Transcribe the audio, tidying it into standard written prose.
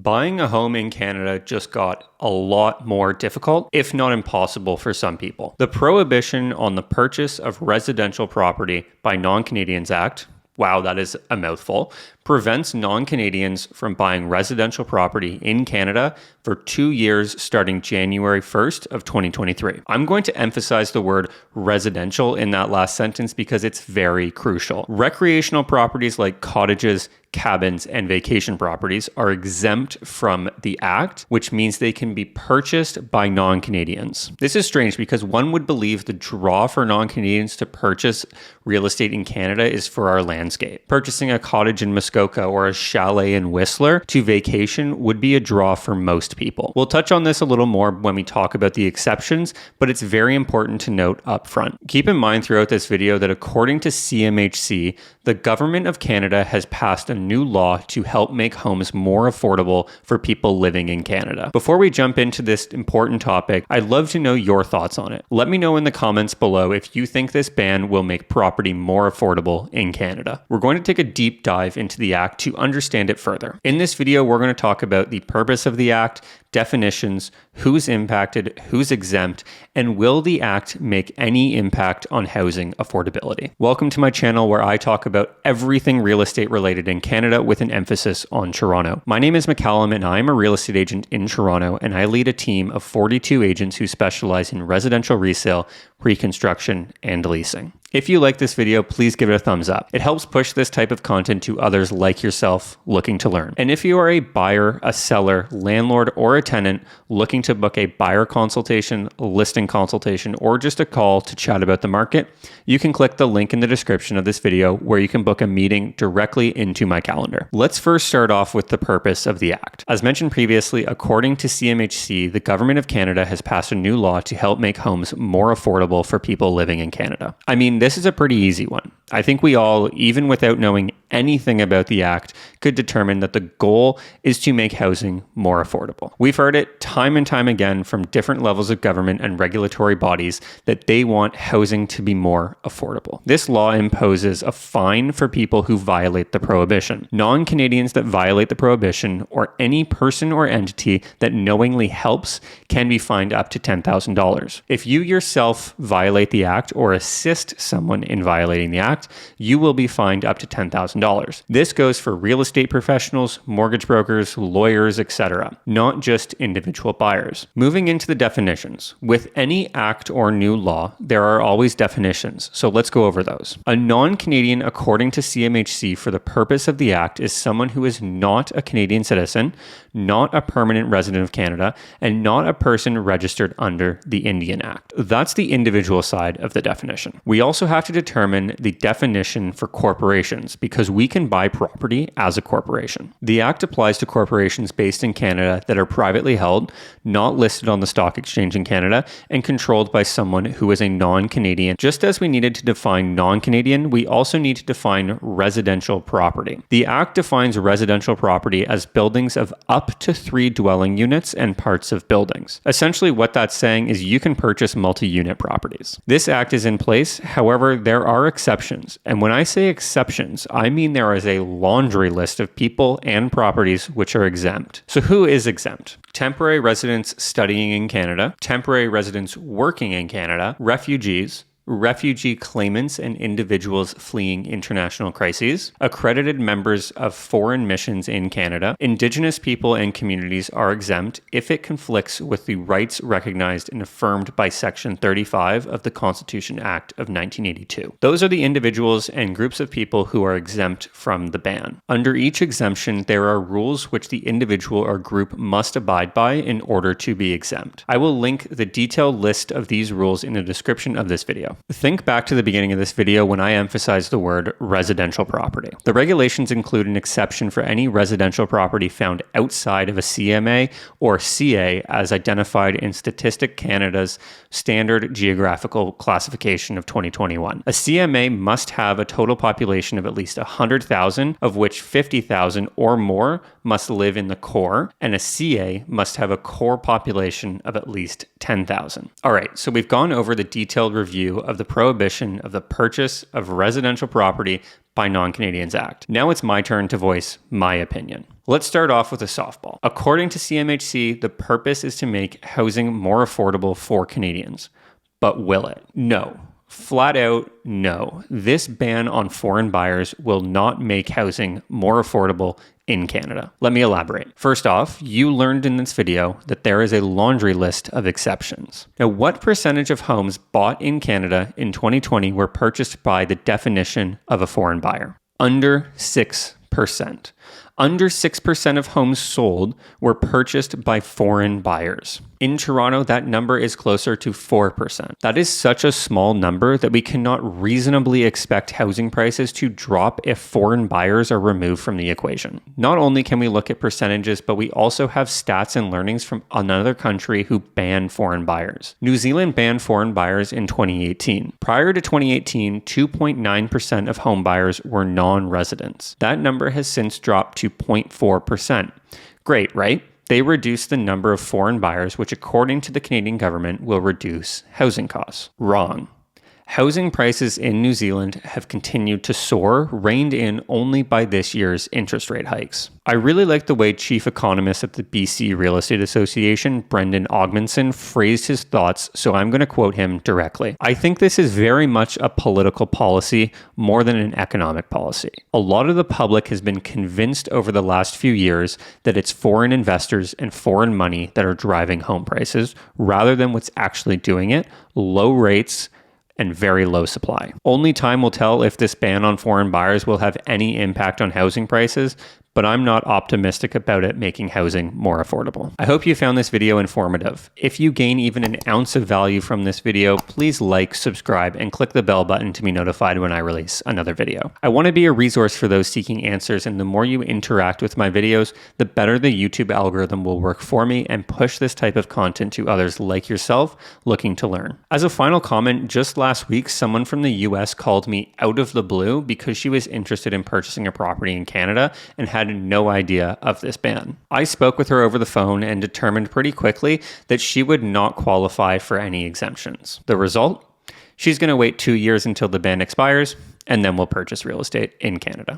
Buying a home in Canada just got a lot more difficult, if not impossible for some people. The Prohibition on the Purchase of Residential Property by Non-Canadians Act, wow, that is a mouthful, prevents non-Canadians from buying residential property in Canada for 2 years starting January 1st of 2023. I'm going to emphasize the word residential in that last sentence because it's very crucial. Recreational properties like cottages, cabins, and vacation properties are exempt from the Act, which means they can be purchased by non-Canadians. This is strange because one would believe the draw for non-Canadians to purchase real estate in Canada is for our landscape. Purchasing a cottage in Muskoka or a chalet in Whistler to vacation would be a draw for most people. We'll touch on this a little more when we talk about the exceptions, but it's very important to note up front. Keep in mind throughout this video that according to CMHC, the Government of Canada has passed a new law to help make homes more affordable for people living in Canada. Before we jump into this important topic, I'd love to know your thoughts on it. Let me know in the comments below if you think this ban will make property more affordable in Canada. We're going to take a deep dive into the Act to understand it further. In this video, we're going to talk about the purpose of the Act, definitions, who's impacted, who's exempt, and will the Act make any impact on housing affordability? Welcome to my channel where I talk about everything real estate related in Canada with an emphasis on Toronto. My name is Macallum and I'm a real estate agent in Toronto, and I lead a team of 42 agents who specialize in residential resale, reconstruction, and leasing. If you like this video, please give it a thumbs up. It helps push this type of content to others like yourself looking to learn. And if you are a buyer, a seller, landlord, or a tenant looking to book a buyer consultation, listing consultation, or just a call to chat about the market, you can click the link in the description of this video where you can book a meeting directly into my calendar. Let's first start off with the purpose of the Act. As mentioned previously, according to CMHC, the Government of Canada has passed a new law to help make homes more affordable for people living in Canada. I mean, this is a pretty easy one. I think we all, even without knowing anything about the Act, could determine that the goal is to make housing more affordable. We've heard it time and time again from different levels of government and regulatory bodies that they want housing to be more affordable. This law imposes a fine for people who violate the prohibition. Non-Canadians that violate the prohibition, or any person or entity that knowingly helps, can be fined up to $10,000. If you yourself violate the Act or assist someone in violating the Act, you will be fined up to $10,000. This goes for real estate professionals, mortgage brokers, lawyers, etc., not just individual buyers. Moving into the definitions. With any act or new law, there are always definitions, so let's go over those. A non-Canadian, according to CMHC, for the purpose of the Act, is someone who is not a Canadian citizen, not a permanent resident of Canada, and not a person registered under the Indian Act. That's the individual side of the definition. We also have to determine the definition for corporations because we can buy property as a corporation. The Act applies to corporations based in Canada that are privately held, not listed on the stock exchange in Canada, and controlled by someone who is a non-Canadian. Just as we needed to define non-Canadian, we also need to define residential property. The Act defines residential property as buildings of up to 3 dwelling units and parts of buildings. Essentially, what that's saying is you can purchase multi-unit properties. This Act is in place, however, there are exceptions. And when I say exceptions, I mean there is a laundry list of people and properties which are exempt. So who is exempt? Temporary residents studying in Canada, temporary residents working in Canada, refugees, refugee claimants and individuals fleeing international crises, accredited members of foreign missions in Canada, Indigenous people and communities are exempt if it conflicts with the rights recognized and affirmed by Section 35 of the Constitution Act of 1982. Those are the individuals and groups of people who are exempt from the ban. Under each exemption, there are rules which the individual or group must abide by in order to be exempt. I will link the detailed list of these rules in the description of this video. Think back to the beginning of this video when I emphasized the word residential property. The regulations include an exception for any residential property found outside of a CMA or CA as identified in Statistic Canada's Standard Geographical Classification of 2021. A CMA must have a total population of at least 100,000, of which 50,000 or more must live in the core, and a CA must have a core population of at least 10,000. All right, so we've gone over the detailed review of the prohibition of the purchase of residential property by Non-Canadians Act. Now it's my turn to voice my opinion. Let's start off with a softball. According to CMHC, the purpose is to make housing more affordable for Canadians. But will it? No. Flat out, no. This ban on foreign buyers will not make housing more affordable in Canada. Let me elaborate. First off, you learned in this video that there is a laundry list of exceptions. Now, what percentage of homes bought in Canada in 2020 were purchased by the definition of a foreign buyer? Under 6%. Under 6% of homes sold were purchased by foreign buyers. In Toronto, that number is closer to 4%. That is such a small number that we cannot reasonably expect housing prices to drop if foreign buyers are removed from the equation. Not only can we look at percentages, but we also have stats and learnings from another country who banned foreign buyers. New Zealand banned foreign buyers in 2018. Prior to 2018, 2.9% of home buyers were non-residents. That number has since dropped to 0.4%. Great, right? They reduced the number of foreign buyers, which according to the Canadian government will reduce housing costs. Wrong. Housing prices in New Zealand have continued to soar, reined in only by this year's interest rate hikes. I really like the way Chief Economist at the BC Real Estate Association, Brendan Ogmanson, phrased his thoughts, so I'm going to quote him directly. I think this is very much a political policy more than an economic policy. A lot of the public has been convinced over the last few years that it's foreign investors and foreign money that are driving home prices, rather than what's actually doing it: low rates and very low supply. Only time will tell if this ban on foreign buyers will have any impact on housing prices, but I'm not optimistic about it making housing more affordable. I hope you found this video informative. If you gain even an ounce of value from this video, please like, subscribe, and click the bell button to be notified when I release another video. I want to be a resource for those seeking answers, and the more you interact with my videos, the better the YouTube algorithm will work for me and push this type of content to others like yourself looking to learn. As a final comment, just last week, someone from the US called me out of the blue because she was interested in purchasing a property in Canada and had no idea of this ban. I spoke with her over the phone and determined pretty quickly that she would not qualify for any exemptions. The result? She's going to wait 2 years until the ban expires, and then will purchase real estate in Canada.